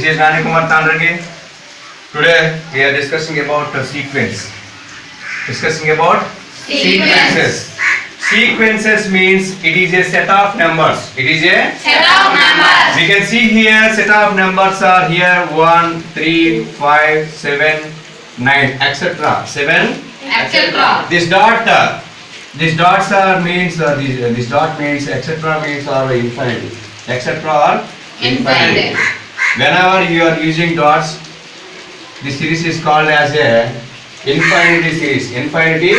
This is Nani Kumar Tandragi. Today we are discussing about sequence. Discussing about sequences. Sequences means it is a set of numbers. It is a Set of numbers. We can see here set of numbers are here 1, 3, 5, 7, 9, etc. 7, Etc. This dots are means this dot means etc. means or infinity. Etc. or Infinity. Whenever you are using dots, this series is called as a infinity series. Infinity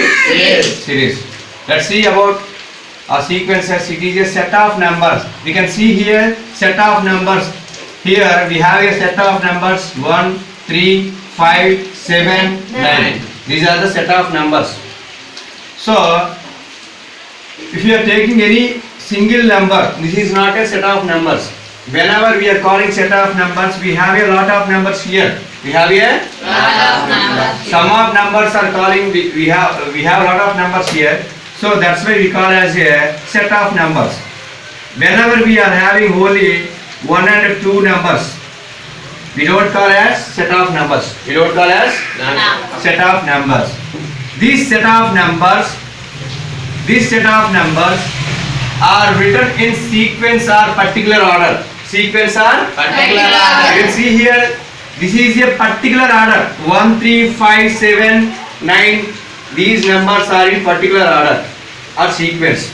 series. Let's see about sequences. It is a set of numbers. We can see here set of numbers. Here we have a set of numbers 1, 3, 5, 7, 9. These are the set of numbers. So, if you are taking any single number, this is not a set of numbers. Whenever we are calling set of numbers, we have a lot of numbers here. We have a Lot of numbers. some of numbers are calling. We have a lot of numbers here. So that's why we call as a set of numbers. Whenever we are having only 1 and 2 numbers, we don't call as set of numbers. We don't call as set of numbers. These set of numbers are written in sequence or particular order. Sequence or Particular order. You can see here, this is a particular order. 1, 3, 5, 7, 9. These numbers are in particular order or sequence.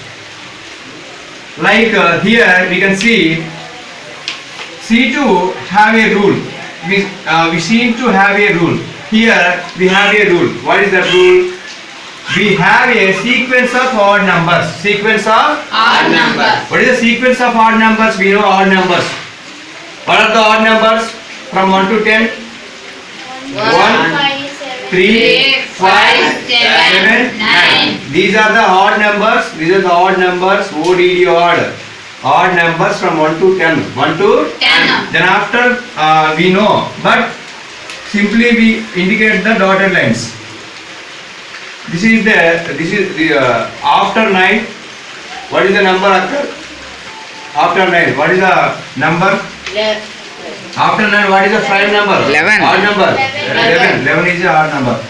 Like here we can see C2 have a rule. We seem to have a rule. Here we have a rule. What is that rule? We have a sequence of odd numbers. Sequence of Odd numbers. What is the sequence of odd numbers? We know odd numbers. What are the odd numbers from 1 to 10? 1, 3, 5, 7, 9. These are the odd numbers. These are the odd numbers. ODD odd. Odd numbers from 1 to 10. 1 to 10. Then after we know, but simply we indicate the dotted lines. This is the after 9. What is the number after? After 9. What is the number? After 9, what is the prime number? 11. Odd number. 11. 11 is the odd number.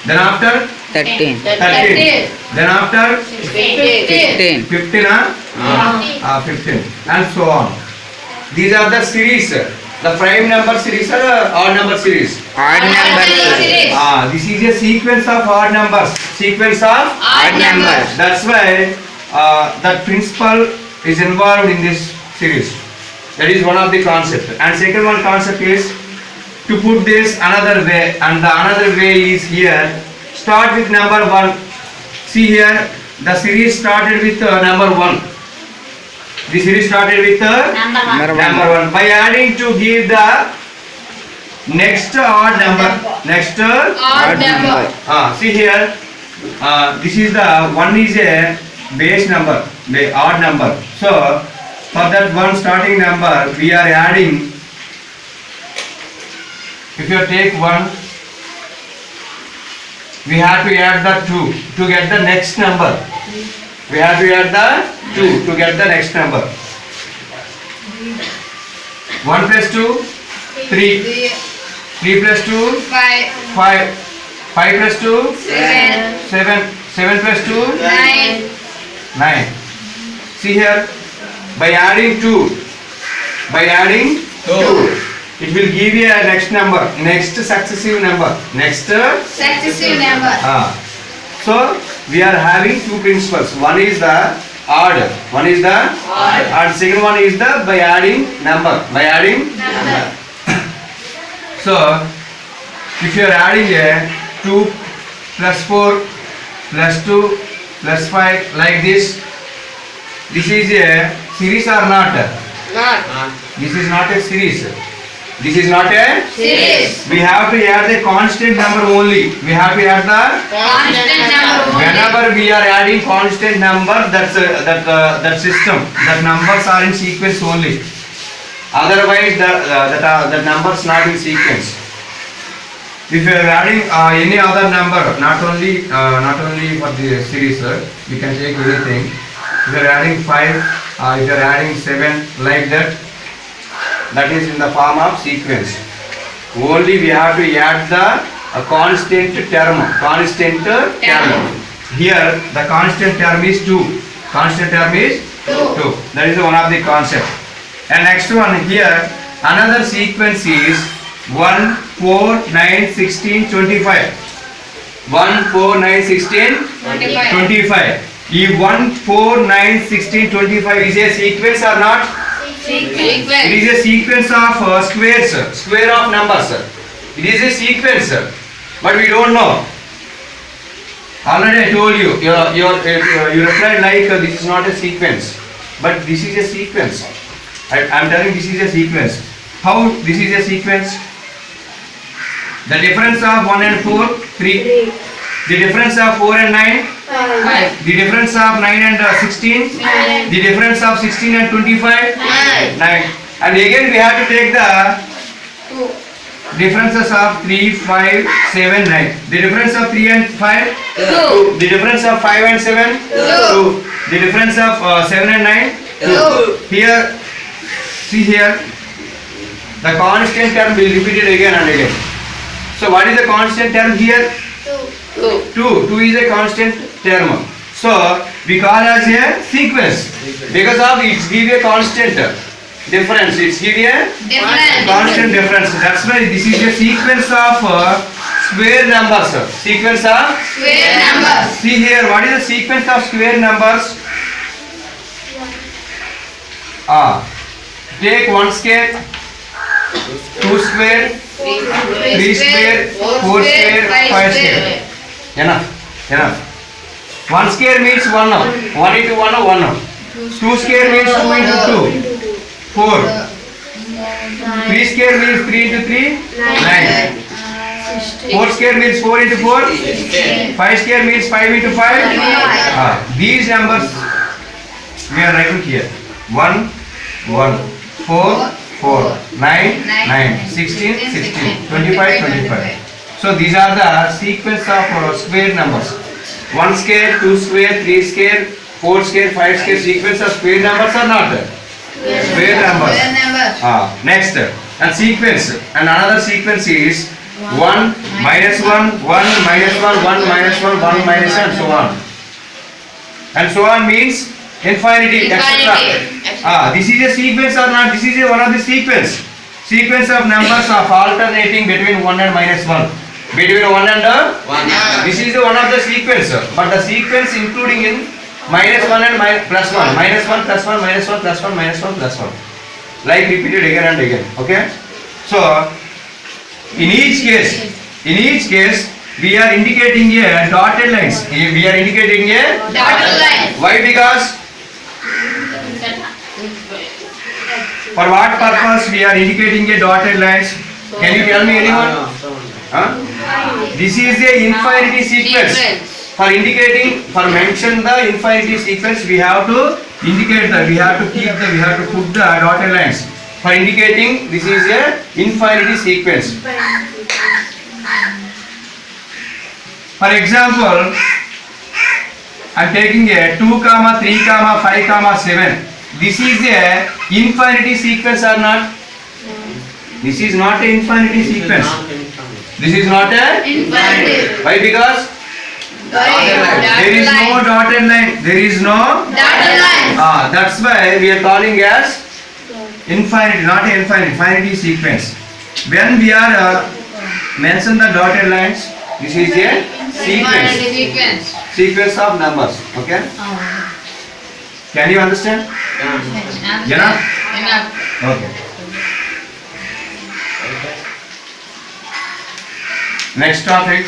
Then after 13, 13. Then after 15. 15, 15, 15, and so on. These are the series. The prime number series or odd number series. odd number series, This is a sequence of odd numbers. Sequence of Odd numbers. That's why that principle is involved in this series. That is one of the concept. And second one concept is to put this another way. And the another way is here. Start with number 1. See here, the series started with number 1. The series started with Number 1. number 1. By adding to give the next odd number. Next Odd number. see here, this is the 1 is a base number, the odd number. So for that one starting number, we are adding. If you take 1, we have to add the 2 to get the next number. We have to add the 2 to get the next number. 1 plus 2, 3. 3 plus 2, 5. 5. 5 plus 2, 7. 7. 7 plus 2, 9. 9. See here, by adding 2, it will give you a next number, next successive number, next. Successive number. So we are having two principles. One is the odd, one is the Odd. and second one is the by adding number. By adding Number. So if you are adding a 2 plus 4 plus 2 plus 5 like this is a series or not? Not. This is not a series. This is not a. Series. We have to add the constant number only. We have to add the. Constant number only. Whenever we are adding constant number, that system, that numbers are in sequence only. Otherwise, the numbers not in sequence. If you are adding any other number, not only for the series, you can take anything. If you are adding 5, if you are adding 7, like that, that is in the form of sequence. Only we have to add the constant term. Here the constant term is 2. Constant term is 2. That is one of the concept. And next one here, another sequence is 1, 4, 9, 16, 25. 1, 4, 9, 16, 25. If 1, 4, 9, 16, 25 is a sequence or not? It is a sequence of squares, square of numbers. It is a sequence, but we don't know. Already I told you, you replied like this is not a sequence, but this is a sequence. I am telling this is a sequence. How this is a sequence? The difference of 1 and 4, 3. The difference of 4 and 9, 5. The difference of 9 and 16, 9. The difference of 16 and 25, 9. And again we have to take the differences of 3, 5, 7, 9. The difference of 3 and 5, 2. The difference of 5 and 7, 2. The difference of 7 and 9, 2. Here, see here, the constant term will repeat it again and again. So what is the constant term here? 2. 2 is a constant term. So we call as a sequence because of it give a constant difference. It give a constant difference. That's why this is a sequence of square numbers. Sequence of Square numbers. See here, what is the sequence of square numbers? Take 1 square, 2 square, 3 square, 4 square, 5 square. Enough. 1 square means 1. 1 into 1, 1. 2 square means 2 into 2, 4. 3 square means 3 into 3, 9. 4 square means 4 into 4, 5 square means 5 into 5. These numbers we are writing here. 1, 1, 4, 4, 9, 9, 16, 16, 25, 25. So these are the sequence of square numbers. 1 square, 2 square, 3 square, 4 square, 5 square sequence of square numbers are not there. Square numbers. Next, and sequence. And another sequence is 1, minus 1, 1, minus 1, 1, minus 1, 1, minus and so on. And so on means infinity, etc. This is a sequence or not? This is one of the sequence. Sequence of numbers of alternating between 1 and minus 1. Between 1 and 1. This is one of the sequence. But the sequence including in minus 1 and plus 1. Minus 1 plus 1, minus 1 plus 1, minus 1 plus 1. Like repeated again and again. Okay? So, in each case, we are indicating a dotted lines. We are indicating a Dotted line. Why? Because for what purpose we are indicating a dotted lines? Can you tell me anyone? This is a infinity sequence. For mention the infinity sequence, we have to indicate that we have to put the dotted lines. For indicating this is a infinity sequence. For example, I am taking a 2, 3, 5, 7. This is a infinity sequence or not? This is not an infinity sequence. This is not a Infinity. Why? Because there is no dotted line. There is no Dotted line. That's why we are calling as infinity, not an infinity sequence. When we are mention the dotted lines, this is a sequence. Sequence of numbers. Okay? Can you understand? Enough? Okay. Next topic.